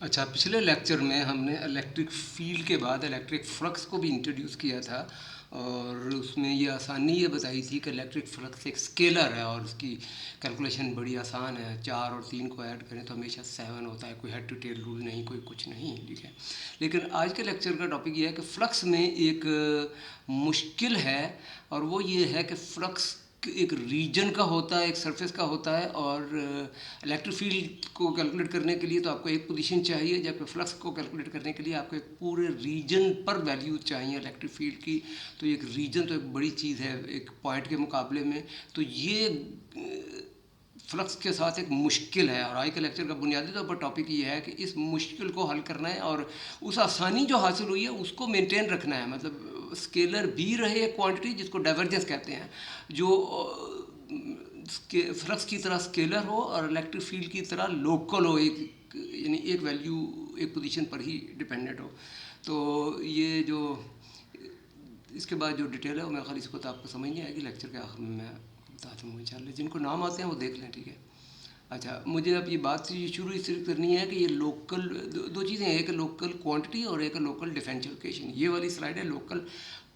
अच्छा, पिछले लेक्चर में हमने इलेक्ट्रिक फील्ड के बाद इलेक्ट्रिक फ्लक्स को भी इंट्रोड्यूस किया था और उसमें ये आसानी ये बताई थी कि इलेक्ट्रिक फ्लक्स एक स्केलर है और उसकी कैलकुलेशन बड़ी आसान है। 4 और 3 को ऐड करें तो हमेशा 7 होता है, कोई हेड टू टेल रूल नहीं, कोई कुछ नहीं, ठीक है। लेकिन आज के लेक्चर का टॉपिक ये है कि फ्लक्स में एक मुश्किल है और वो ये है कि फ्लक्स एक रीजन का होता है, एक सरफेस का होता है और इलेक्ट्रिक फील्ड को कैलकुलेट करने के लिए तो आपको एक पोजीशन चाहिए, जबकि फ्लक्स को कैलकुलेट करने के लिए आपको एक पूरे रीजन पर वैल्यू चाहिए इलेक्ट्रिक फील्ड की। तो एक रीजन तो एक बड़ी चीज़ है एक पॉइंट के मुकाबले में। तो ये फ्लक्स के साथ एक मुश्किल है और आज के लेक्चर का बुनियादी तौर पर टॉपिक ये है कि इस मुश्किल को हल करना है और उस आसानी जो हासिल हुई है उसको मेंटेन रखना है। मतलब स्केलर भी रहे एक क्वांटिटी जिसको डाइवर्जेंस कहते हैं, जो फ्लक्स की तरह स्केलर हो और इलेक्ट्रिक फील्ड की तरह लोकल हो, एक यानी एक वैल्यू एक पोजीशन पर ही डिपेंडेंट हो। तो ये जो इसके बाद जो डिटेल है वो मेरे ख्याल इसको तो आपको समझ नहीं आएगी, लेक्चर के आखिर में मैं बताता हूँ इंशाल्लाह। जिनको नाम आते हैं वो देख लें, ठीक है। अच्छा, मुझे अब ये बात शुरू इससे करनी है कि ये लोकल दो चीज़ें हैं, एक लोकल क्वांटिटी और एक लोकल डिफरेंशियल। ये वाली स्लाइड है लोकल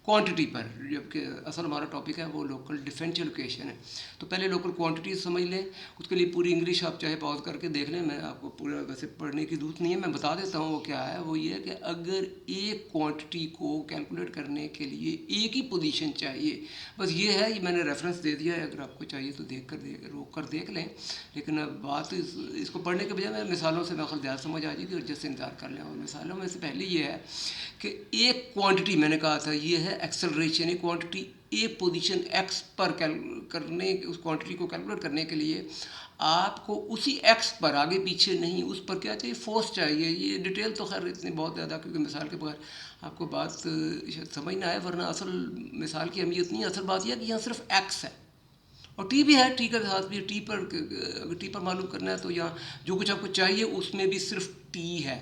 क्वांटिटी पर, जबकि असल हमारा टॉपिक है वो लोकल डिफरेंशियल है। तो पहले लोकल क्वांटिटी समझ लें, उसके लिए पूरी इंग्लिश आप चाहे पॉज करके देख लें, मैं आपको पूरा वैसे पढ़ने की ज़रूरत नहीं है, मैं बता देता हूँ वो क्या है। वो ये है कि अगर एक क्वांटिटी को कैलकुलेट करने के लिए एक ही पोजीशन चाहिए, बस ये है, ये मैंने रेफरेंस दे दिया है, अगर आपको चाहिए तो रोक कर देख लें। लेकिन अब बात इसको पढ़ने के बजाय मैं मिसालों से मेरे ज़्यादा समझ आ जाएगी और जैसे इंतजार कर लें। और मिसालों में से पहले ये है कि एक क्वांटिटी मैंने कहा था ये है एक्सेलरेशन। एक क्वांटिटी एक पोजीशन एक्स पर करने उस क्वांटिटी को कैलकुलेट करने के लिए आपको उसी एक्स पर, आगे पीछे नहीं, उस पर क्या चाहिए, फोर्स चाहिए। ये डिटेल तो खैर इतनी बहुत ज़्यादा, क्योंकि मिसाल के बगैर आपको बात शायद समझ ना आए, वरना असल मिसाल की अहमियत नहीं है। असल बात यह है कि यहाँ सिर्फ एक्स है और टी भी है, टी का साथ भी टी पर, अगर टी पर मालूम करना है तो यहाँ जो कुछ आपको चाहिए उसमें भी सिर्फ टी है।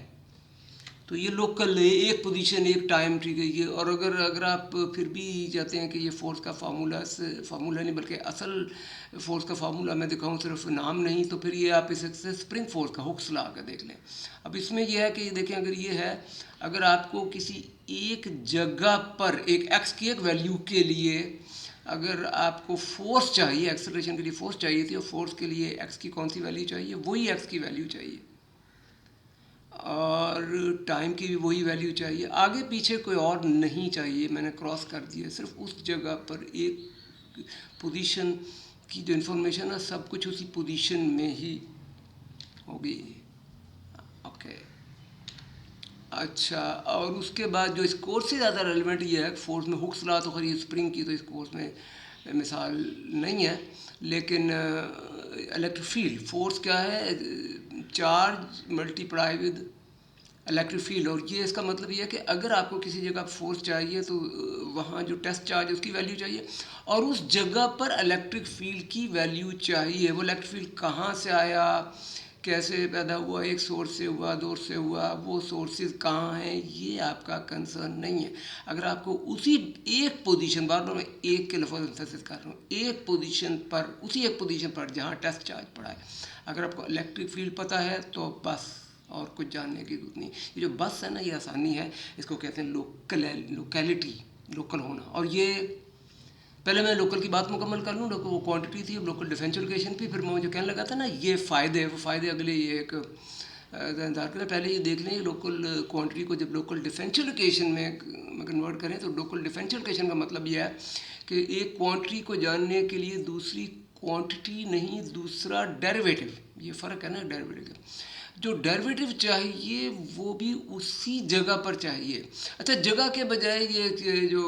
तो ये लोकल है, एक पोजीशन एक टाइम, ठीक है ये। और अगर अगर आप फिर भी चाहते हैं कि ये फोर्स का फार्मूला नहीं बल्कि असल फोर्स का फार्मूला मैं दिखाऊं, सिर्फ नाम नहीं, तो फिर ये आप इसे स्प्रिंग फोर्स का हुक्स ला कर देख लें। अब इसमें यह है कि देखें, अगर ये है, अगर आपको किसी एक जगह पर एक एक्स की एक वैल्यू के लिए अगर आपको फोर्स चाहिए, एक्सेलरेशन के लिए फोर्स चाहिए थी, और फोर्स के लिए एक्स की कौन सी वैल्यू चाहिए, वही एक्स की वैल्यू चाहिए और टाइम की भी वही वैल्यू चाहिए, आगे पीछे कोई और नहीं चाहिए। मैंने क्रॉस कर दिया, सिर्फ उस जगह पर एक पोजीशन की जो इन्फॉर्मेशन है सब कुछ उसी पोजीशन में ही होगी। ओके, अच्छा, और उसके बाद जो इस कोर्स से ज़्यादा रेलिवेंट ये है, फोर्स में हुक्स लॉ तो खरी स्प्रिंग की तो इस कोर्स में मिसाल नहीं है, लेकिन इलेक्ट्रिक फील्ड फोर्स क्या है, charge multiply with electric field. और ये इसका मतलब ये है कि अगर आपको किसी जगह फोर्स चाहिए तो वहाँ जो टेस्ट चार्ज है उसकी वैल्यू चाहिए और उस जगह पर इलेक्ट्रिक फील्ड की वैल्यू चाहिए। वो इलेक्ट्रिक फील्ड कहाँ से आया, कैसे पैदा हुआ, एक सोर्स से हुआ, दो से हुआ, वो सोर्सेज कहाँ हैं, ये आपका कंसर्न नहीं है। अगर आपको उसी एक पोजीशन, बार बार मैं एक के लफ्ज़ एम्फेसिस कर रहा हूँ, एक पोजीशन पर, उसी एक पोजीशन पर जहाँ टेस्ट चार्ज पड़ा है, अगर आपको इलेक्ट्रिक फील्ड पता है तो बस, और कुछ जानने की जरूरत नहीं। ये जो बस है ना, ये आसानी है, इसको कहते हैं लोकेलिटी, लोकल होना। और ये पहले मैं लोकल की बात मुकम्मल कर लूँ, वो क्वांटिटी थी, अब लोकल डिफरेंशियल इक्वेशन भी, फिर मैं मुझे कहने लगा था ना ये फ़ायदे, वो फ़ायदे अगले ये एक इंतजार करें। पहले ये देख लें, लोकल क्वांटिटी को जब लोकल डिफरेंशियल इक्वेशन में कन्वर्ट करें तो लोकल डिफरेंशियल इक्वेशन का मतलब यह है कि एक क्वांटिटी को जानने के लिए दूसरी क्वांटिटी नहीं, दूसरा डेरिवेटिव, ये फ़र्क है ना डेरिवेटिव का, जो डेरिवेटिव चाहिए वो भी उसी जगह पर चाहिए। अच्छा, जगह के बजाय ये जो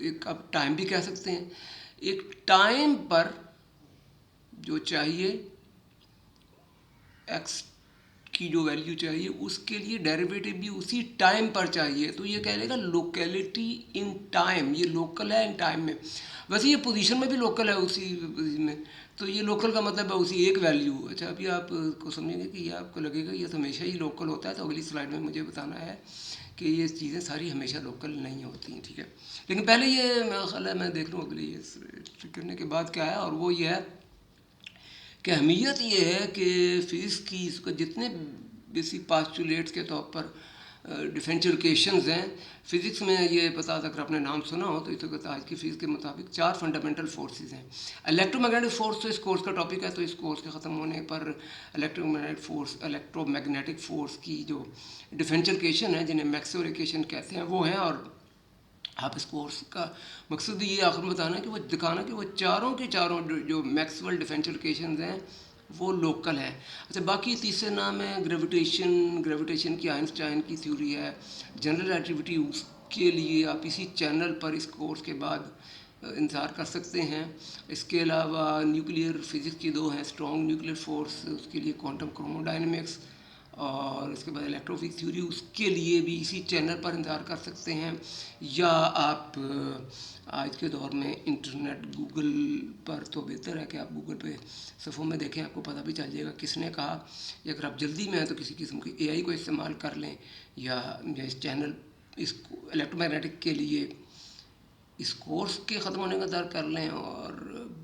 एक आप टाइम भी कह सकते हैं, एक टाइम पर जो चाहिए एक्स की जो वैल्यू चाहिए उसके लिए डेरिवेटिव भी उसी टाइम पर चाहिए। तो ये कह लेगा लोकेलिटी इन टाइम, ये लोकल है इन टाइम में। वैसे ये पोजीशन में भी लोकल है उसी में, तो ये लोकल का मतलब है उसी एक वैल्यू। अच्छा, अभी आप को समझेंगे कि ये आपको लगेगा ये तो हमेशा ही लोकल होता है, तो अगली स्लाइड में मुझे बताना है कि ये चीज़ें सारी हमेशा लोकल नहीं होती हैं, ठीक है। लेकिन पहले ये मेरा ख्याल है मैं देख लूँ अगली ये करने के बाद क्या है, और वो ये है कि अहमियत ये है कि फ़िज़िक्स की इसको जितने बेसिक पास्टुलेट्स के तौर पर डिफरेंशियल इक्वेशंस हैं। फिज़िक्स में ये पता था, अगर आपने नाम सुना हो तो इसे कहता है आज की फिज़िक्स के मुताबिक 4 फंडामेंटल फोर्सेस हैं। इलेक्ट्रोमैग्नेटिक फोर्स तो इस कोर्स का टॉपिक है, तो इस कोर्स के ख़त्म होने पर इलेक्ट्रोमैग्नेटिक फोर्स की जो डिफरेंशियल इक्वेशन है, जिन्हें मैक्सवेल इक्वेशन कहते हैं, वो है। और आप इस कोर्स का मकसद ये आखिर में बताना कि वो दिखाना कि वो चारों के चारों जो मैक्सवेल डिफरेंशियल इक्वेशंस हैं वो लोकल है। अच्छा, बाकी तीसरे नाम है ग्रेविटेशन की आइंस्टाइन की थ्योरी है। जनरल रिलेटिविटी, उसके लिए आप इसी चैनल पर इस कोर्स के बाद इंतज़ार कर सकते हैं। इसके अलावा न्यूक्लियर फिज़िक्स की 2 हैं, स्ट्रॉन्ग न्यूक्लियर फोर्स, उसके लिए क्वांटम क्रोमोडायनेमिक्स, और इसके बाद इलेक्ट्रोफिक थ्योरी, उसके लिए भी इसी चैनल पर इंतज़ार कर सकते हैं। या आप आज के दौर में इंटरनेट गूगल पर, तो बेहतर है कि आप गूगल पे सफ़ों में देखें, आपको पता भी चल जाएगा किसने कहा। या अगर आप जल्दी में हैं तो किसी किस्म की एआई को इस्तेमाल कर लें, या इस चैनल, इस इलेक्ट्रोमैग्नेटिक के लिए इस कोर्स के ख़त्म होने का इंतज़ार कर लें। और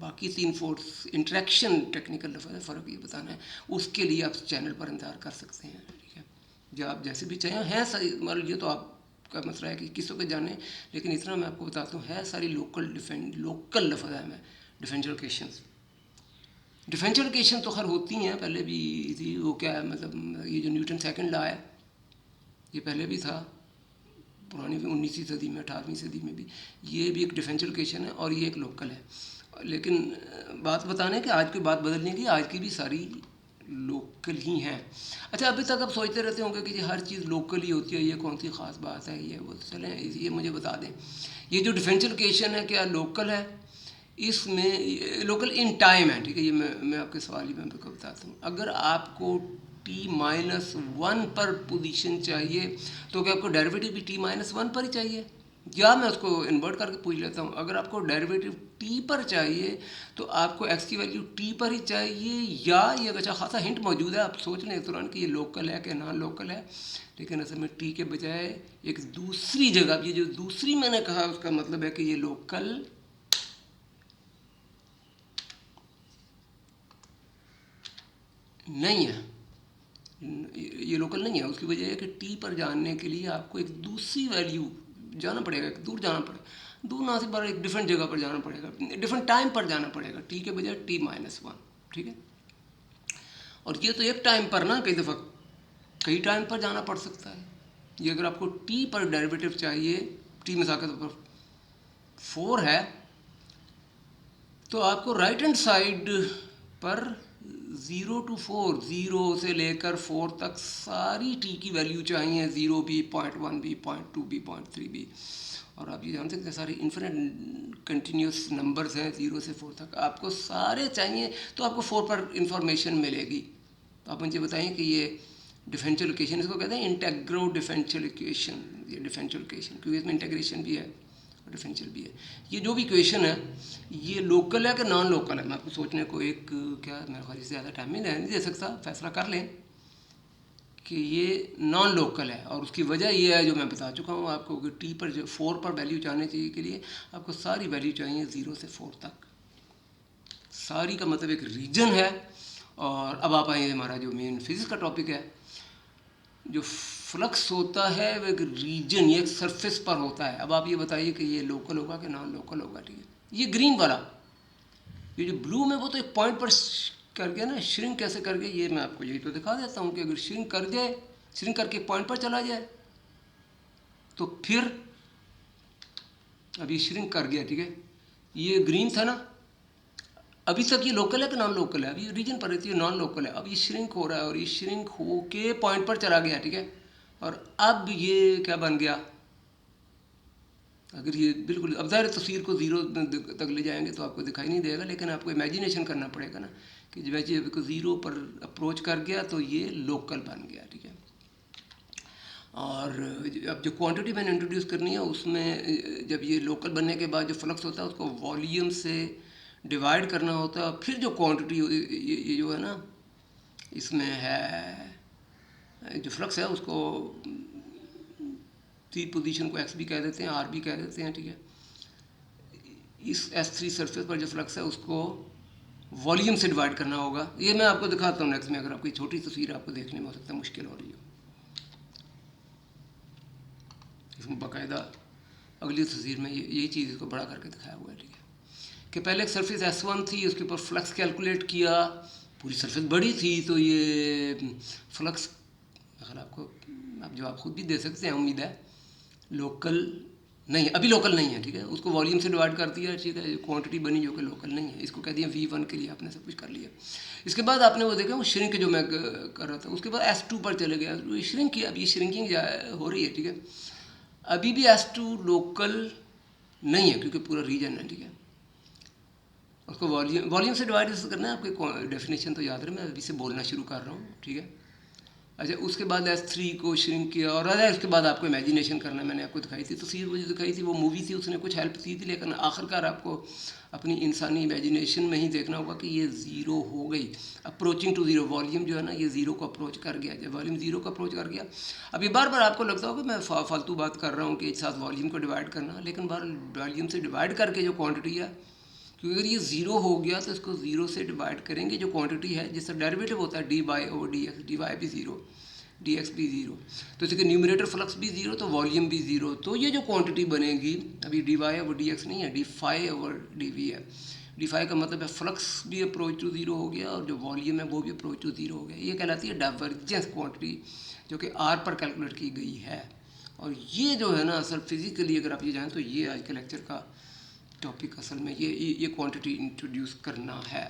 बाकी 3 फोर्स इंटरेक्शन टेक्निकल फ़र्क ये बताना है, उसके लिए आप चैनल पर इंतज़ार कर सकते हैं। ठीक है, जो आप जैसे भी चाहें हैं सही, मान लीजिए तो आपका मसला है कि किसों के जाने, लेकिन इतना मैं आपको बताता हूँ, है सारी लोकल लफ्ज़ है में डिफरेंशियल इक्वेशंस। डिफरेंशियल इक्वेशन तो खैर होती हैं, पहले भी थी। वो क्या है, मतलब ये जो न्यूटन सेकंड लॉ है, ये पहले भी था, पुरानी 19वीं सदी में, 18वीं सदी में भी। ये भी एक डिफरेंशियल इक्वेशन है और ये एक लोकल है। लेकिन बात बताने कि आज की बात बदलने की, आज की भी सारी लोकल ही हैं। अच्छा, अभी तक आप सोचते रहते होंगे कि हर चीज़ लोकल ही होती है, ये कौन सी ख़ास बात है, ये वो। चलें, ये मुझे बता दें, ये जो डिफरेंशियल इक्वेशन है क्या लोकल है? इसमें लोकल इन टाइम है। ठीक है, ये मैं आपके सवाल ही में बताता हूँ। अगर आपको t-1 पर पोजीशन चाहिए तो क्या आपको डेरिवेटिव भी t-1 पर ही चाहिए? या मैं उसको इन्वर्ट करके पूछ लेता हूँ, अगर आपको डेरिवेटिव t पर चाहिए तो आपको x की वैल्यू t पर ही चाहिए? या ये अच्छा खासा हिंट मौजूद है, आप सोच लें तुरंत कि ये लोकल है कि नॉन लोकल है। लेकिन असल में t के बजाय एक दूसरी जगह, ये जो दूसरी मैंने कहा उसका मतलब है कि ये लोकल नहीं है, ये लोकल नहीं है। उसकी वजह है कि टी पर जानने के लिए आपको एक दूसरी वैल्यू जाना पड़ेगा, दूर जाना पड़ेगा, दूर ना से बार एक डिफरेंट जगह पर जाना पड़ेगा, डिफरेंट टाइम पर जाना पड़ेगा, टी के बजाय t-1। ठीक है, और ये तो एक टाइम पर ना, कई दफ़ा कई टाइम पर जाना पड़ सकता है। ये अगर आपको टी पर डेरिवेटिव चाहिए, टी मिसाल के तौर पर 4 है, तो आपको राइट हैंड साइड पर 0 to 4, 0 से लेकर 4 तक सारी टी की वैल्यू चाहिए, 0 भी, 0.1 भी, 0.2 भी, 0.3 भी। और आप ये जान सकते हैं सारे इन्फिनिट कंटिन्यूस नंबर्स हैं 0 से 4 तक, आपको सारे चाहिए तो आपको 4 पर इंफॉर्मेशन मिलेगी। तो आप मुझे बताइए कि ये डिफरेंशियल इक्वेशन, इसको कहते हैं इंटेग्रो डिफरेंशियल इक्वेशन। ये डिफरेंशियल इक्वेशन क्योंकि इसमें इंटेग्रेशन भी है और डिफरेंशियल भी है। ये जो भी इक्वेशन है ये लोकल है कि नॉन लोकल है? मैं आपको सोचने को एक, क्या मेरे ख्याल से ज़्यादा टाइम नहीं दे सकता, फैसला कर लें कि ये नॉन लोकल है। और उसकी वजह ये है जो मैं बता चुका हूँ आपको कि टी पर जो 4 पर वैल्यू चाहिए चाहिए के लिए आपको सारी वैल्यू चाहिए 0 से 4 तक। सारी का मतलब एक रीजन है। और अब आप आएंगे, हमारा जो मेन फिजिक्स का टॉपिक है, जो फ्लक्स होता है वो एक रीजन, ये एक सरफेस पर होता है। अब आप ये बताइए कि ये लोकल होगा कि नॉन लोकल होगा। ठीक है, ये ग्रीन वाला, ये जो ब्लू में, वो तो एक पॉइंट पर करके ना, श्रिंक कैसे करके, ये मैं आपको यही तो दिखा देता हूँ कि अगर श्रिंक कर जाए, श्रिंक करके पॉइंट पर चला जाए तो फिर, अब ये श्रिंक कर गया, ठीक है, ये ग्रीन था ना, अभी तक ये लोकल है कि नॉन लोकल है? अभी रीजन पर रहती है, नॉन लोकल है। अब ये श्रिंक हो रहा है और ये श्रिंक हो के पॉइंट पर चला गया, ठीक है, और अब ये क्या बन गया, अगर ये बिल्कुल, अब ज़ाहिर तस्वीर को 0 तक ले जाएंगे तो आपको दिखाई नहीं देगा, लेकिन आपको इमेजिनेशन करना पड़ेगा ना कि जब ये को 0 पर अप्रोच कर गया तो ये लोकल बन गया। ठीक है, और अब जो क्वांटिटी मैंने इंट्रोड्यूस करनी है उसमें जब ये लोकल बनने के बाद जो फ्लक्स होता है उसको वॉल्यूम से डिवाइड करना होता है। फिर जो क्वांटिटी ये जो है ना, इसमें है जो फ्लक्स है उसको थ्री पोजीशन को एक्स भी कह देते हैं, आर भी कह देते हैं। ठीक है, इस S3 सरफेस पर जो फ्लक्स है उसको वॉल्यूम से डिवाइड करना होगा। ये मैं आपको दिखाता हूँ नेक्स्ट में, अगर आपकी छोटी तस्वीर आपको देखने में हो सकता है मुश्किल हो रही हो। इसमें बाकायदा अगली तस्वीर में यही चीज़ इसको बड़ा करके दिखाया हुआ है, ठीक है, कि पहले एक सरफेस S1 थी, उसके ऊपर फ्लक्स कैलकुलेट किया, पूरी सरफेस बड़ी थी, तो ये फ्लक्स अगर आपको आप जवाब खुद भी दे सकते हैं, उम्मीद है, लोकल नहीं है, अभी लोकल नहीं है, ठीक है, उसको वॉल्यूम से डिवाइड कर दिया, ठीक है, क्वांटिटी बनी जो कि लोकल नहीं है, इसको कह दिया V1 के लिए आपने सब कुछ कर लिया। इसके बाद आपने वो देखा वो श्रिंक जो मैं कर रहा था, उसके बाद S2 पर चले गया, श्रिंक किया, अब ये श्रिंकिंग हो रही है, ठीक है, अभी भी S2 लोकल नहीं है क्योंकि पूरा रीजन है, ठीक है, उसको वॉल्यूम से डिवाइड करना है। आपके डेफिनेशन तो याद रहे, मैं अभी से बोलना शुरू कर रहा हूँ, ठीक है। अच्छा, उसके बाद S3 को श्रिंक किया, और उसके बाद आपको इमेजिनेशन करना है। मैंने आपको दिखाई थी तस्वीर, वो जो दिखाई थी वो मूवी थी, उसने कुछ हेल्प की थी, लेकिन आखिरकार आपको अपनी इंसानी इमेजिनेशन में ही देखना होगा कि ये ज़ीरो हो गई, अप्रोचिंग टू ज़ीरो। वॉल्यूम जो है ना, ये ज़ीरो को अप्रोच कर गया। जब वॉल्यूम ज़ीरो को अप्रोच कर गया, अब ये बार बार आपको लगता होगा मैं फालतू बात कर रहा हूँ कि एक साथ वॉल्यूम को डिवाइड करना, लेकिन बार वॉल्यूम से डिवाइड करके जो क्वान्टिटी है, क्योंकि अगर ये ज़ीरो हो गया तो इसको ज़ीरो से डिवाइड करेंगे, जो क्वांटिटी है जिसका डेरिवेटिव होता है dy ओवर dx, dy भी ज़ीरो, dx भी ज़ीरो, तो इसके न्यूमरेटर फ्लक्स भी ज़ीरो, तो वॉल्यूम भी ज़ीरो, तो ये जो क्वांटिटी बनेगी अभी dy ओवर dx नहीं है, d ओवर dv है। d का मतलब है फ्लक्स भी अप्रोच टू ज़ीरो हो गया, और जो वॉल्यूम है वो भी अप्रोच टू ज़ीरो हो गया। ये कहलाती है डाइवर्जेंस क्वांटिटी, जो कि r पर कैलकुलेट की गई है। और ये जो है ना, असल फिज़िकली अगर आप ये जानें तो ये आज के लेक्चर का टॉपिक असल में ये क्वांटिटी इंट्रोड्यूस करना है।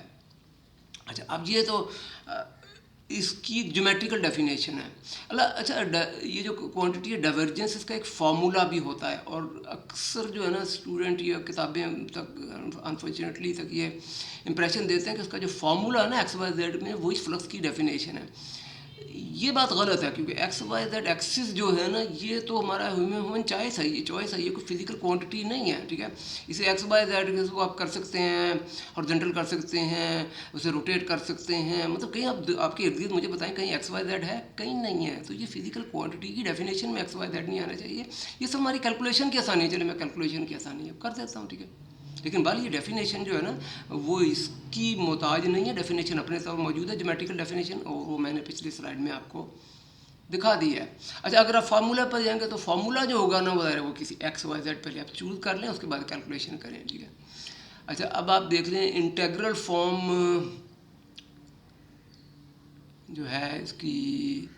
अच्छा, अब ये तो इसकी ज्योमेट्रिकल डेफिनेशन है। अच्छा, ये जो क्वांटिटी है डाइवर्जेंस, इसका एक फार्मूला भी होता है, और अक्सर जो है ना स्टूडेंट या किताबें तक अनफॉर्चुनेटली तक ये इंप्रेशन देते हैं कि उसका जो फार्मूला है ना XYZ में, वही फ्लक्स की डेफिनेशन है। ये बात गलत है, क्योंकि XYZ एक्सिस जो है ना, ये तो हमारा ह्यूमन चॉइस है, ये चॉइस है, ये कोई फिजिकल क्वांटिटी नहीं है, ठीक है। इसे XYZ को आप कर सकते हैं, हॉरिजॉन्टल कर सकते हैं, उसे रोटेट कर सकते हैं, मतलब कहीं आप आपके इर्द गिर्द मुझे बताएं कहीं XYZ है, कहीं नहीं है। तो ये फिजिकल क्वांटिटी की डेफिनेशन में XYZ नहीं आना चाहिए। ये सब हमारी कैलकुलेशन की आसानी है, चले मैं कैलकुलेशन की आसानी है कर देता हूँ, ठीक है, लेकिन बाल ये डेफिनेशन जो है ना, वो इसकी मोहताज नहीं है, डेफिनेशन अपने साथ मौजूद है, ज्योमेट्रिकल डेफिनेशन, और वो मैंने पिछली स्लाइड में आपको दिखा दी है। अच्छा, अगर आप फार्मूला पर जाएंगे तो फार्मूला जो होगा ना वो किसी XYZ पहले आप चूज़ कर लें, उसके बाद कैलकुलेशन करें, ठीक है। अच्छा, अब आप देख लें इंटेग्रल फॉर्म जो है इसकी,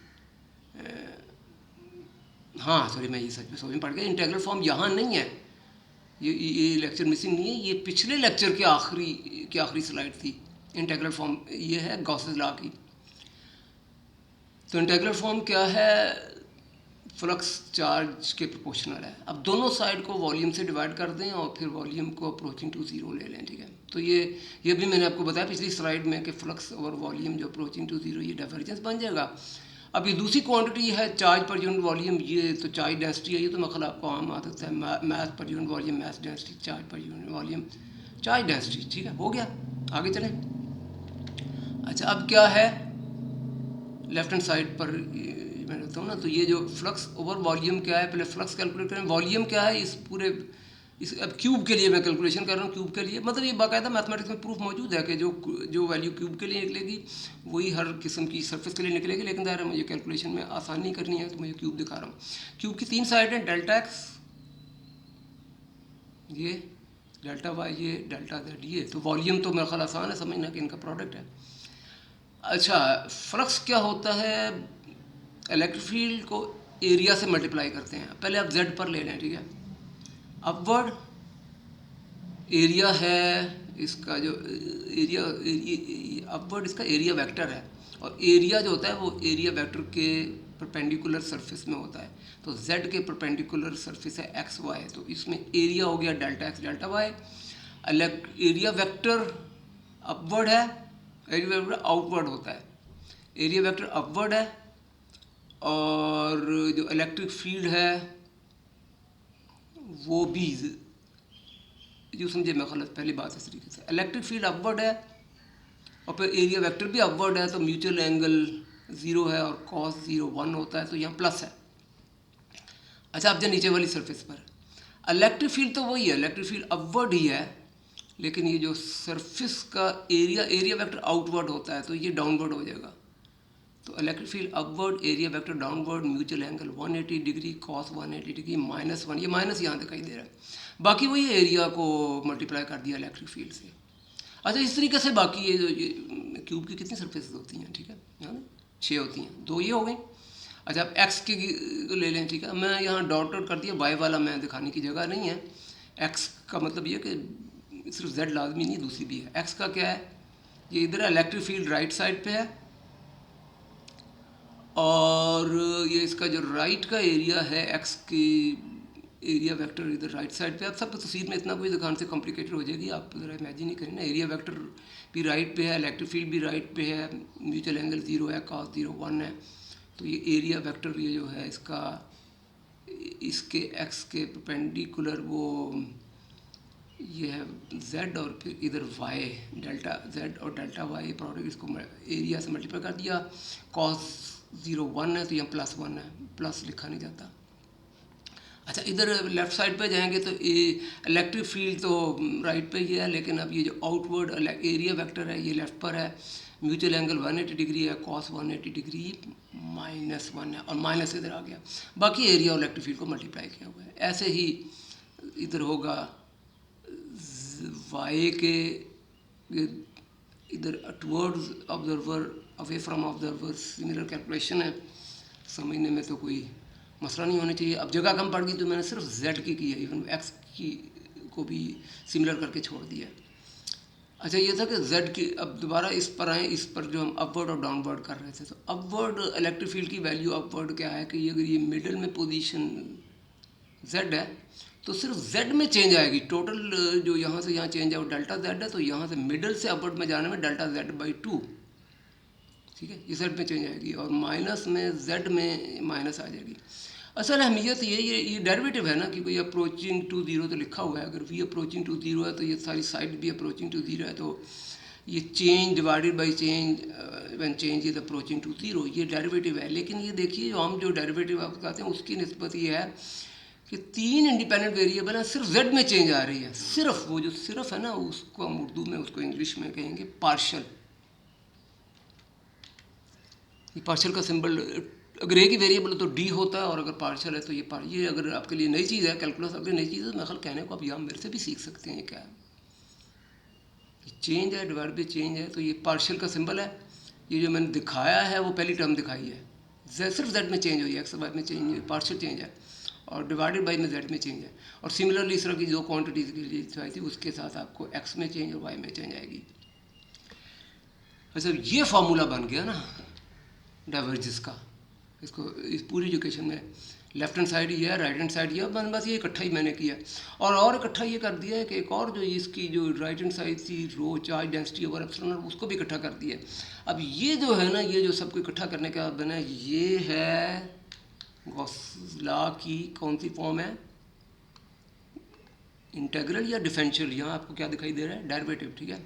हाँ सॉरी, मैं ये सच में समझ में पड़ गया, इंटेग्रल फॉर्म यहाँ नहीं है, ये लेक्चर मिसिंग नहीं है, ये पिछले लेक्चर के आखिरी स्लाइड थी। इंटेग्रल फॉर्म ये है गॉसेस लॉ की। तो इंटेग्रल फॉर्म क्या है, फ्लक्स चार्ज के प्रोपोर्शनल है। अब दोनों साइड को वॉल्यूम से डिवाइड कर दें और फिर वॉल्यूम को अप्रोचिंग टू ज़ीरो ले लें, ठीक है। तो ये भी मैंने आपको बताया पिछली स्लाइड में कि फ्लक्स और वॉल्यूम जो अप्रोचिंग टू ज़ीरो, ये डाइवर्जेंस बन जाएगा। अब ये दूसरी क्वांटिटी है चार्ज पर यूनिट वॉल्यूम, ये तो चार्ज डेंसिटी है, ये तो मतलब आपको आम आदत है, mass per unit volume mass density, charge per unit volume charge density, ठीक है, हो गया, आगे चलें। अच्छा, अब क्या है लेफ्ट हैंड साइड पर मैं रहता हूँ ना, तो ये जो फ्लक्स ओवर वॉल्यूम क्या है, पहले फ्लक्स कैलकुलेट करें, वॉल्यूम क्या है इस पूरे अब क्यूब के लिए मैं कैलकुलेशन कर रहा हूँ, क्यूब के लिए, मतलब ये बाकायदा मैथमेटिक्स में प्रूफ मौजूद है कि जो वैल्यू क्यूब के लिए निकलेगी वही हर किस्म की सरफेस के लिए निकलेगी, लेकिन ज़ाहिर है मुझे कैलकुलेशन में आसानी करनी है तो मुझे क्यूब दिखा रहा हूँ। क्यूब की 3 साइड हैं, डेल्टा एक्स ये, डेल्टा वाई ये, डेल्टा जेड ये, तो वॉल्यूम तो मेरा ख्याल आसान है समझना कि इनका प्रोडक्ट है। अच्छा, फ्लक्स क्या होता है, इलेक्ट्रिक फील्ड को एरिया से मल्टीप्लाई करते हैं, पहले आप जेड पर ले लें, ठीक है, अपवर्ड एरिया है इसका, जो एरिया अपवर्ड इसका एरिया वेक्टर है, और एरिया जो होता है वो एरिया वेक्टर के परपेंडिकुलर सरफेस में होता है, तो z के परपेंडिकुलर सरफेस है एक्स वाई, तो इसमें एरिया हो गया delta x delta y. Area vector upward है, एरिया वेक्टर आउटवर्ड होता है, एरिया वेक्टर अपवर्ड है, और जो इलेक्ट्रिक फील्ड है वो भी, जो समझे मैं गलत पहली बात इस तरीके से, इलेक्ट्रिक फील्ड अपवर्ड है और फिर एरिया वेक्टर भी अपवर्ड है, तो म्यूचुअल एंगल 0 है और कॉस 0 1 होता है, तो यहाँ प्लस है। अच्छा, अब जो नीचे वाली सरफेस पर इलेक्ट्रिक फील्ड तो वही है, इलेक्ट्रिक फील्ड अपवर्ड ही है, लेकिन ये जो सरफेस का एरिया वेक्टर आउटवर्ड होता है तो ये डाउनवर्ड हो जाएगा। तो electric field upward, area vector downward, mutual angle 180 degree, cos 180 degree, -1, ये माइनस यहाँ दिखाई दे रहा है। बाकी वही एरिया को मल्टीप्लाई कर दिया इलेक्ट्रिक फील्ड से। अच्छा, इस तरीके से बाकी ये क्यूब की कितनी सरफेस होती हैं, ठीक है, यहाँ 6 होती हैं, 2 ये हो गई। अच्छा, अब एक्स की ले लें, ठीक है, मैं यहाँ डॉट कर दिया, वाई वाला मैं दिखाने की जगह नहीं है। एक्स का मतलब ये कि सिर्फ जेड लाजमी नहीं, दूसरी भी है। एक्स का क्या है, ये इधर इलेक्ट्रिक फील्ड राइट साइड पे है, और ये इसका जो राइट का एरिया है एक्स की एरिया वेक्टर इधर राइट साइड पे। अब सब तस्वीर में इतना कोई दिखाने से कॉम्प्लिकेटेड हो जाएगी, आप ज़रा इमेजिन ही करें ना। एरिया वेक्टर भी राइट पे है, इलेक्ट्रिक फील्ड भी राइट पे है, म्यूचुअल एंगल 0 है, कॉस 0 1 है। तो ये एरिया वेक्टर ये जो है इसका, इसके एक्स के परपेंडिकुलर वो ये है z, और फिर इधर y, डेल्टा z और डेल्टा y प्रोडक्ट, इसको एरिया से मल्टीप्लाई कर दिया। cos 0 1 है तो यहाँ +1 है, प्लस लिखा नहीं जाता। अच्छा, इधर लेफ़्ट साइड पे जाएंगे तो इलेक्ट्रिक फील्ड तो राइट पे ही है, लेकिन अब ये जो आउटवर्ड एरिया वेक्टर है ये लेफ़्ट पर है। म्यूचुअल एंगल 180 डिग्री है, कॉस 180 डिग्री, -1 है, और माइनस इधर आ गया। बाकी एरिया और इलेक्ट्रिक फील्ड को मल्टीप्लाई किया हुआ है। ऐसे ही इधर होगा वाई के इधर towards observer, away from observer, similar calculation है, समझने में तो कोई मसला नहीं होना चाहिए। अब जगह कम पड़ गई तो मैंने सिर्फ z की है, इवन x की को भी सिमिलर करके छोड़ दिया। अच्छा, ये था कि z की, अब दोबारा इस पर आए, इस पर जो हम अपवर्ड और डाउनवर्ड कर रहे थे, तो अपवर्ड इलेक्ट्रिक फील्ड की वैल्यू अपवर्ड क्या है कि अगर ये मिडल में पोजीशन z है तो सिर्फ z में चेंज आएगी। टोटल जो यहाँ से यहाँ चेंज है वो डेल्टा z है, तो यहाँ से मिडल से अपवर्ड में जाने में डेल्टा z/2, ठीक है, ये z में चेंज आएगी, और माइनस में z में माइनस आ जाएगी। असल अहमियत ये डेरिवेटिव है ना कि कोई अप्रोचिंग टू 0 तो लिखा हुआ है, अगर v अप्रोचिंग टू 0 है तो ये सारी साइड भी अप्रोचिंग टू 0 है, तो ये change divided by change when change is approaching to 0, ये डेरिवेटिव है। लेकिन ये देखिए, जो हम जो डेरिवेटिव आप कहते हैं उसकी निस्बत ये है कि 3 इंडिपेंडेंट वेरिएबल हैं, सिर्फ z में चेंज आ रही है। सिर्फ वो जो सिर्फ है ना, उसको हम उर्दू में, उसको इंग्लिश में कहेंगे पार्शल। ये पार्शल का सिंबल, अगर एक ही वेरिएबल तो d होता है, और अगर पार्शल है तो ये अगर आपके लिए नई चीज़ है, कैलकुलस आपके नई चीज़ है, मैं ख्याल कहने को आप यहाँ मेरे से भी सीख सकते हैं। क्या है, चेंज है, डिवाइड बाई चेंज है, तो ये पार्शल का सिंबल है। ये जो मैंने दिखाया है वो पहली टर्म दिखाई है, सिर्फ z में चेंज हुई है, x y में चेंज हुई, पार्शल चेंज है, और डिवाइडेड बाई में z में चेंज है। और सिमिलरली इस तरह की जो क्वांटिटीज़ के लिए दिखाई थी उसके साथ आपको x में चेंज और y में चेंज आएगी। अच्छा, ये फार्मूला बन गया ना डाइवर्जेंस का। इसको इस पूरी एजुकेशन में लेफ्ट हैंड साइड ये है, राइट हैंड साइड ये, बस ये इकट्ठा ही मैंने किया। और इकट्ठा ये कर दिया है कि एक और जो इसकी जो राइट हैंड साइड थी, रो चार्ज डेंसिटी ओवर एप्सिलॉन, उसको भी इकट्ठा कर दिया। अब ये जो है ना, ये जो सबको इकट्ठा करने का बना, ये है गॉस लॉ की कौन सी फॉर्म है, इंटीग्रल या डिफरेंशियल। यहाँ आपको क्या दिखाई दे रहा है, डेरिवेटिव, ठीक है।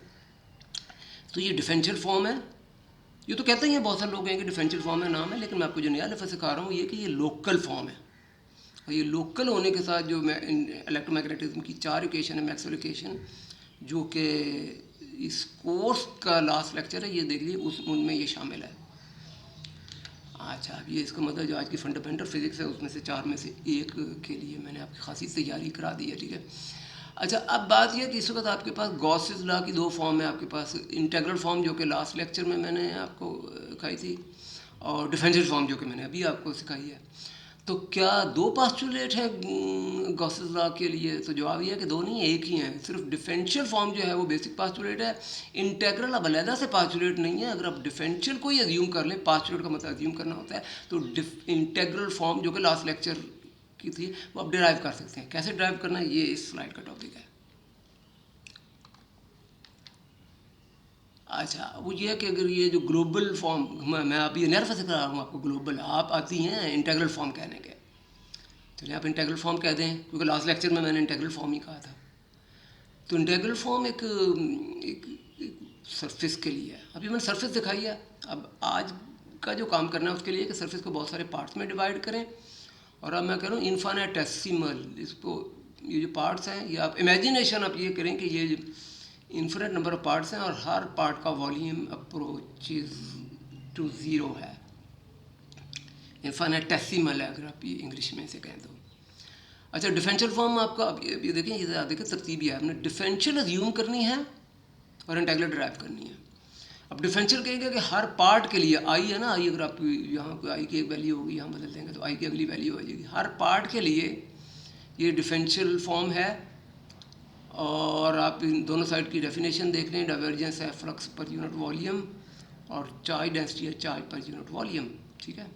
तो ये डिफरेंशियल फॉर्म है। ये तो कहते ही हैं, बहुत सारे लोग कहेंगे डिफरेंशियल फॉर्म है, नाम है, लेकिन मैं आपको जो नया लफ्ज़ सिखा रहा हूँ ये कि ये लोकल फॉर्म है। और ये लोकल होने के साथ जो मैं इलेक्ट्रोमैग्नेटिज्म की 4 इक्वेशन है, मैक्सवेल इक्वेशन, जो कि इस कोर्स का लास्ट लेक्चर है, ये देख लीजिए, उनमें ये शामिल है। अच्छा, अब ये इसका मतलब जो आज की फंडामेंटल फिजिक्स है उसमें से 4 में से एक के लिए मैंने आपकी खासी तैयारी करा दी है, ठीक है। अच्छा, अब बात यह कि इस वक्त आपके पास गॉसेस लॉ की 2 फॉर्म है आपके पास, इंटीग्रल फॉर्म जो कि लास्ट लेक्चर में मैंने आपको सिखाई थी, और डिफरेंशियल फॉर्म जो कि मैंने अभी आपको सिखाई है। तो क्या 2 पास्टुलेट है गॉसेस लॉ के लिए? तो जवाब ये है कि 2 नहीं, एक ही है। सिर्फ डिफरेंशियल फॉर्म जो है वो बेसिक पास्टुलेट है, इंटीग्रल अब अलहदा से पास्टुलेट नहीं है। अगर आप डिफरेंशियल को ही अज्यूम कर लें, पास्टुलेट का मतलब अज्यूम करना होता है, तो इंटीग्रल फॉर्म जो कि लास्ट लेक्चर की थी वो आप डिराइव कर सकते हैं। कैसे डिराइव करना है, ये इस स्लाइड का टॉपिक है। अच्छा, वो ये है कि अगर ये जो ग्लोबल फॉर्म, मैं अभी ये नर्फ से करा रहा हूँ आपको, ग्लोबल आप आती हैं इंटीग्रल फॉर्म कहने के, चलिए आप इंटीग्रल फॉर्म कह दें, क्योंकि लास्ट लेक्चर में मैंने इंटीग्रल फॉर्म ही कहा था। तो इंटीग्रल फॉर्म एक सरफेस के लिए है। अभी मैंने सरफेस दिखाई है। अब आज का जो काम करना है उसके लिए कि सरफेस को बहुत सारे पार्ट्स में डिवाइड करें, और अब मैं कह रहा हूँ इन्फिनिटेसिमल, इसको ये जो पार्ट्स हैं, ये आप इमेजिनेशन आप ये करें कि ये इन्फिनिट नंबर ऑफ पार्ट्स हैं और हर पार्ट का वॉल्यूम अप्रोचेज टू ज़ीरो है, इन्फिनेटेसिमल है अगर आप ये इंग्लिश में से कहें तो। अच्छा, डिफरेंशियल फॉर्म आपका अब ये देखें, ये देखिए तरतीब ही है, आपने डिफरेंशियल अज्यूम करनी है और इंटीग्रल ड्राइव करनी है। अब डिफरेंशियल कहेंगे कि हर पार्ट के लिए आई है ना, आई अगर आप यहाँ कोई आई की एक वैल्यू होगी, यहाँ बदल देंगे तो आई की अगली वैल्यू आ जाएगी। हर पार्ट के लिए ये डिफरेंशियल फॉर्म है। और आप इन दोनों साइड की डेफिनेशन देख लें, डाइवर्जेंस है फ्लक्स पर यूनिट वॉल्यूम और चार्ज डेंसिटी है चार्ज पर यूनिट वॉल्यूम, ठीक है।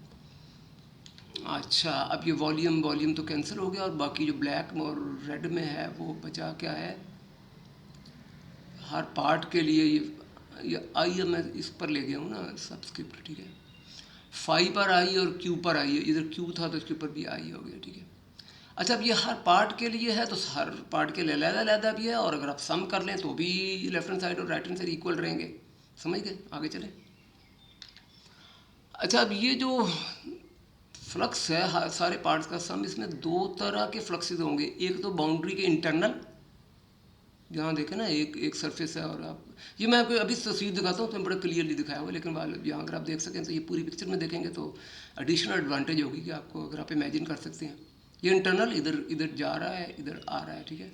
अच्छा, अब ये वॉल्यूम तो कैंसिल हो गया और बाकी जो ब्लैक और रेड में है वो बचा क्या है, हर पार्ट के लिए ये आई मैं इस पर ले गया हूँ ना सबस्क्रिप्ट, ठीक है। फाई पर आई और क्यू पर आई है, इधर क्यू था तो इसके ऊपर भी आई हो गया, ठीक है। अच्छा, अब ये हर पार्ट के लिए है तो हर पार्ट के लिए अलग-अलग भी है, और अगर आप सम कर लें तो भी लेफ्ट हैंड साइड और राइट हैंड साइड इक्वल रहेंगे। समझ गए, आगे चलें। अच्छा, अब ये जो फ्लक्स है सारे पार्ट्स का सम, इसमें दो तरह के फ्लक्सेस होंगे। एक तो बाउंड्री के इंटरनल, जहाँ देखें ना एक सरफेस है, और आप ये मैं आपको अभी तस्वीर दिखाता हूँ तो बड़ा क्लियरली दिखाया हुआ है, लेकिन यहाँ अगर आप देख सकें तो ये पूरी पिक्चर में देखेंगे तो एडिशनल एडवांटेज होगी कि आपको, अगर आप इमेजिन कर सकते हैं ये इंटरनल इधर जा रहा है, इधर आ रहा है, ठीक है।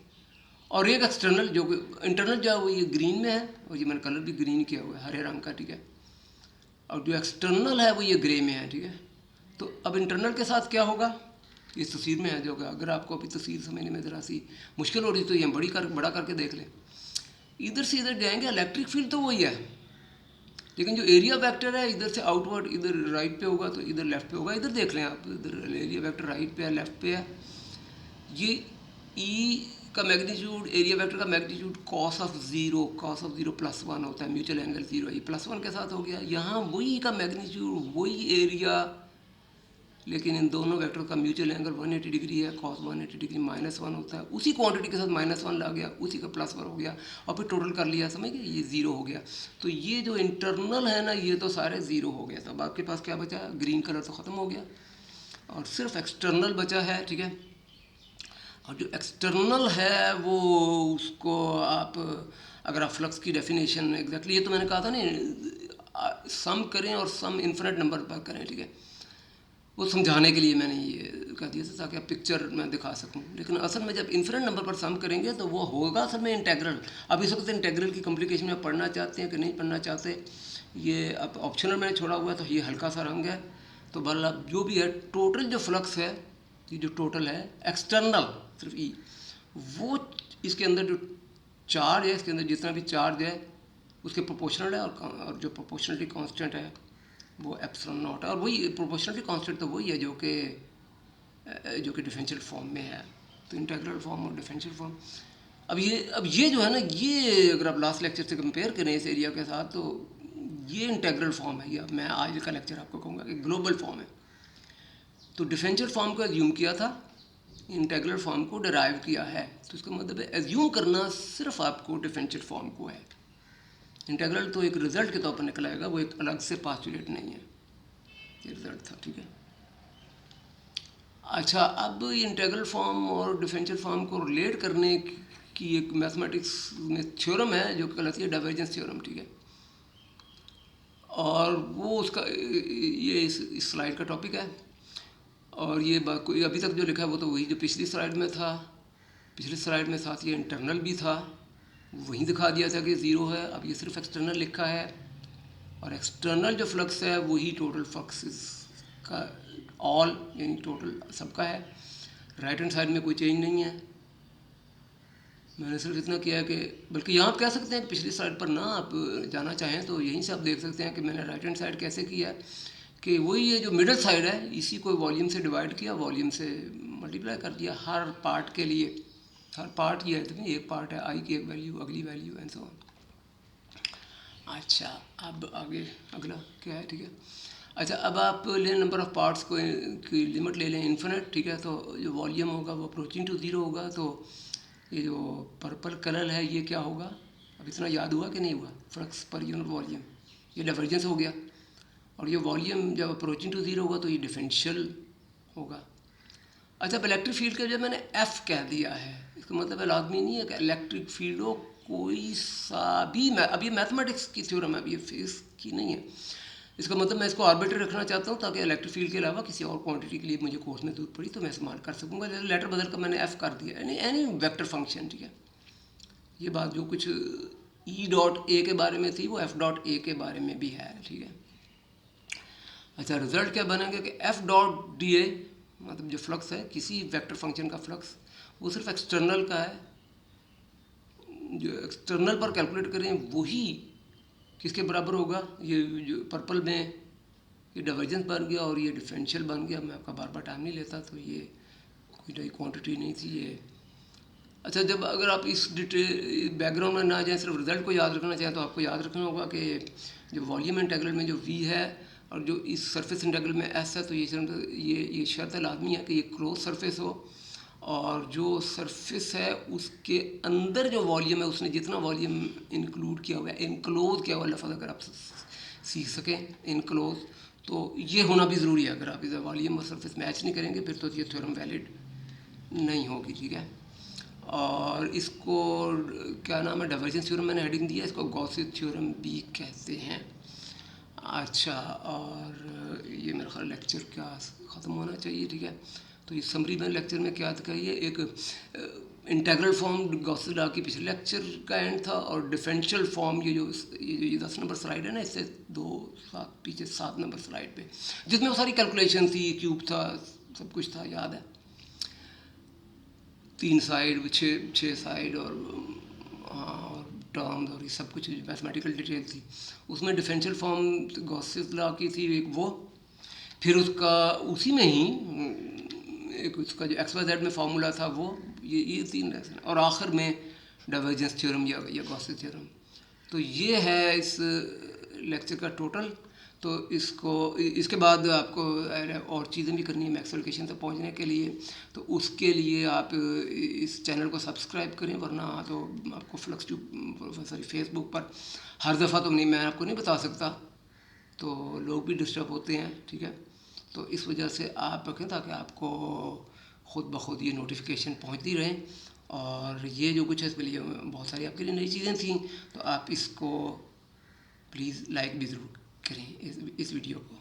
और एक एक्सटर्नल, जो इंटरनल जो है वो ये ग्रीन में है, और ये मैंने कलर भी ग्रीन किया हुआ है, हरे रंग का, ठीक है। और जो एक्सटर्नल है वो ये ग्रे में है, ठीक है। तो अब इंटरनल के साथ क्या होगा, इस तस्वीर में है, जो अगर आपको अभी तस्वीर समझने में ज़रा सी मुश्किल हो रही तो ये हम बड़ा करके देख लें। इधर से इधर जाएंगे, इलेक्ट्रिक फील्ड तो वही है, लेकिन जो एरिया वेक्टर है इधर से आउटवर्ड, इधर राइट पे होगा तो इधर लेफ़्ट पे होगा। इधर देख लें आप, इधर एरिया वेक्टर राइट पे है, लेफ़्ट पे है। ये ई का मैग्नीट्यूड, एरिया वेक्टर का मैग्नीट्यूड कॉस ऑफ ज़ीरो +1 होता है, म्यूचुअल एंगल ज़ीरो, ये +1 के साथ हो गया। यहाँ वही का मैग्नीट्यूड, वही एरिया, लेकिन इन दोनों वेक्टर का म्यूचुअल एंगल 180 डिग्री है, कॉस 180 डिग्री -1 होता है। उसी क्वांटिटी के साथ -1 ला गया, उसी का +1 हो गया, और फिर टोटल कर लिया, समझ गए, ये ज़ीरो हो गया। तो ये जो इंटरनल है ना, ये तो सारे ज़ीरो हो गया। तब आपके पास क्या बचा, ग्रीन कलर तो ख़त्म हो गया और सिर्फ एक्सटर्नल बचा है, ठीक है। और जो एक्सटर्नल है वो, उसको आप अगर आप फ्लक्स की डेफिनेशन एग्जैक्टली, ये तो मैंने कहा था ना, सम करें और सम इन्फिनिट नंबर पर करें, ठीक है। वो समझाने के लिए मैंने ये कह दिया था ताकि आप पिक्चर में दिखा सकूं। लेकिन असल में जब इन्फिनिट नंबर पर सम करेंगे तो वो होगा असल में इंटेग्रल। अब इस वक्त इंटेग्रल की कॉम्प्लिकेशन में पढ़ना चाहते हैं कि नहीं पढ़ना चाहते, ये अब ऑप्शनल मैंने छोड़ा हुआ है, तो ये हल्का सा रंग है। तो बल अब जो भी है, टोटल जो फ्लक्स है, ये जो टोटल है एक्सटर्नल सिर्फ ई, वो इसके अंदर जो चार्ज है, इसके अंदर जितना भी चार्ज है उसके प्रोपोर्शनल है, और जो प्रोपोर्शनलिटी कांस्टेंट है वो एप्सिलॉन नॉट है। और वही प्रोपोर्शनलिटी कांस्टेंट तो वही है जो कि डिफरेंशियल फॉर्म में है। तो इंटीग्रल फॉर्म और डिफरेंशियल फॉर्म, अब ये जो है ना, ये अगर आप लास्ट लेक्चर से कंपेयर करें इस एरिया के साथ, तो ये इंटीग्रल फॉर्म है। ये अब मैं आज का लेक्चर आपको कहूँगा कि ग्लोबल फॉर्म है। तो डिफरेंशियल फॉर्म को एज्यूम किया था, इंटीग्रल फॉर्म को डिराइव किया है। तो इसका मतलब है एज्यूम करना सिर्फ आपको डिफरेंशियल फॉर्म को है। इंटीग्रल तो एक रिजल्ट के तौर पर निकल आएगा, वो एक अलग से पास्टुलेट नहीं है, ये रिजल्ट था, ठीक है। अच्छा, अब इंटीग्रल फॉर्म और डिफरेंशियल फॉर्म को रिलेट करने की एक मैथमेटिक्स में थ्योरम है जो कहलाती है डाइवर्जेंस थ्योरम, ठीक है। और वो उसका ये इस स्लाइड का टॉपिक है। और ये बात कोई अभी तक जो लिखा है वो तो वही जो पिछली स्लाइड में था। पिछली स्लाइड में साथ ये इंटरनल भी था, वहीं दिखा दिया था कि ज़ीरो है। अब ये सिर्फ एक्सटर्नल लिखा है, और एक्सटर्नल जो फ्लक्स है वही टोटल फ्लक्स का ऑल, यानी टोटल सबका है। राइट हैंड साइड में कोई चेंज नहीं है। मैंने सिर्फ इतना किया है कि, बल्कि यहाँ आप कह सकते हैं कि पिछली स्लाइड पर ना आप जाना चाहें तो यहीं से आप देख सकते हैं कि मैंने राइट हैंड साइड कैसे किया है, कि वही ये जो मिडल साइड है इसी को वॉल्यूम से डिवाइड किया, वॉल्यूम से मल्टीप्लाई कर दिया हर पार्ट के लिए। हर पार्ट ये है, तो एक पार्ट है, आई की एक वैल्यू, अगली वैल्यू, एंड सो ऑन। अच्छा, अब आगे अगला क्या है, ठीक है। अच्छा, अब आप ले नंबर ऑफ़ पार्ट्स को की लिमिट ले लें इन्फिनिट, ठीक है। तो जो वॉल्यूम होगा वो अप्रोचिंग टू ज़ीरो होगा। तो ये जो पर्पल कलर है ये क्या होगा, अब इतना याद हुआ कि नहीं हुआ, फ्लक्स पर यूनिट वॉल्यूम, ये डाइवर्जेंस हो गया। और ये वॉल्यूम जब अप्रोचिंग टू ज़ीरो होगा तो ये डिफरेंशियल होगा। अच्छा, अब इलेक्ट्रिक फील्ड का जब मैंने एफ़ कह दिया है, इसका मतलब है लाजमी नहीं है कि इलेक्ट्रिक फील्ड हो कोई सा भी अब ये मैथमेटिक्स की थ्योरम है, अब ये फिजिक्स की नहीं है। इसका मतलब मैं इसको आर्बिट्रेरी रखना चाहता हूँ ताकि इलेक्ट्रिक फील्ड के अलावा किसी और क्वांटिटी के लिए मुझे कोर्स में जरूरत पड़ी तो मैं इस्तेमाल कर सकूँगा। जैसे लेटर बदल कर मैंने एफ कर दिया, यानी एनी वेक्टर फंक्शन, ठीक है। ये बात जो कुछ ई डॉट ए के बारे में थी वो एफ डॉट ए के बारे में भी है, ठीक है। अच्छा, रिजल्ट क्या बनेगा कि एफ डॉट डी ए मतलब जो फ्लक्स है किसी वेक्टर फंक्शन का फ्लक्स, वो सिर्फ एक्सटर्नल का है। जो एक्सटर्नल पर कैलकुलेट करें वही किसके बराबर होगा, ये जो पर्पल में ये डाइवर्जेंस बन गया और ये डिफरेंशियल बन गया। मैं आपका बार बार टाइम नहीं लेता, तो ये कोई नई क्वांटिटी नहीं थी ये। अच्छा, जब अगर आप इस डिटेल बैकग्राउंड में ना जाएं, सिर्फ रिजल्ट को याद रखना चाहें तो आपको याद रखना होगा कि जो वॉल्यूम इंटीग्रल में जो वी है और जो इस सरफेस इंटीग्रल में एस है, तो ये शर्त लाजमी है कि ये क्लोज सरफेस हो और जो सरफेस है उसके अंदर जो वॉल्यूम है उसने जितना वॉल्यूम इंक्लूड किया हुआ है, इनक्लोज किया हुआ लफ्ज़ अगर आप सीख सकें, इनक्लोज, तो ये होना भी ज़रूरी है। अगर आप इधर वॉल्यूम और सरफेस मैच नहीं करेंगे फिर तो ये थ्योरम वैलिड नहीं होगी, ठीक है। और इसको क्या नाम है, डाइवर्जेंस थ्योरम मैंने हेडिंग दिया, इसको गॉसी थ्योरम भी कहते हैं। अच्छा, और ये मेरा ख्याल लेक्चर क्या ख़त्म होना चाहिए, ठीक है। तो इस समरी में लेक्चर में क्या दिखाइए, एक इंटीग्रल फॉर्म गॉस लॉ की पिछले लेक्चर का एंड था, और डिफरेंशियल फॉर्म ये जो 10 नंबर स्लाइड है ना, इससे 7 नंबर स्लाइड पे, जिसमें वो सारी कैलकुलेशन थी, क्यूब था, सब कुछ था, याद है। 3 साइड 6 साइड और टर्म्स और ये सब कुछ मैथमेटिकल डिटेल थी। उसमें डिफरेंशियल फॉर्म गॉसेस लॉ की थी एक वो, फिर उसका उसी में ही एक उसका जो एक्स वाई जेड में फार्मूला था वो, ये 3 लेसन, और आखिर में डाइवर्जेंस थ्योरम या गॉसेस थ्योरम। तो ये है इस लेक्चर का टोटल। तो इसके बाद आपको और चीज़ें भी करनी है मैक्सवेल इक्वेशन तक पहुंचने के लिए, तो उसके लिए आप इस चैनल को सब्सक्राइब करें, वरना तो आपको फ्लक्स ट्यूब फेसबुक पर हर दफ़ा तो नहीं, मैं आपको नहीं बता सकता, तो लोग भी डिस्टर्ब होते हैं, ठीक है। तो इस वजह से आप रखें ताकि आपको ख़ुद ब खुद ये नोटिफिकेशन पहुंचती रहें। और ये जो कुछ है इसके लिए बहुत सारी आपके लिए नई चीज़ें थी, तो आप इसको प्लीज़ लाइक भी ज़रूर करें इस वीडियो को।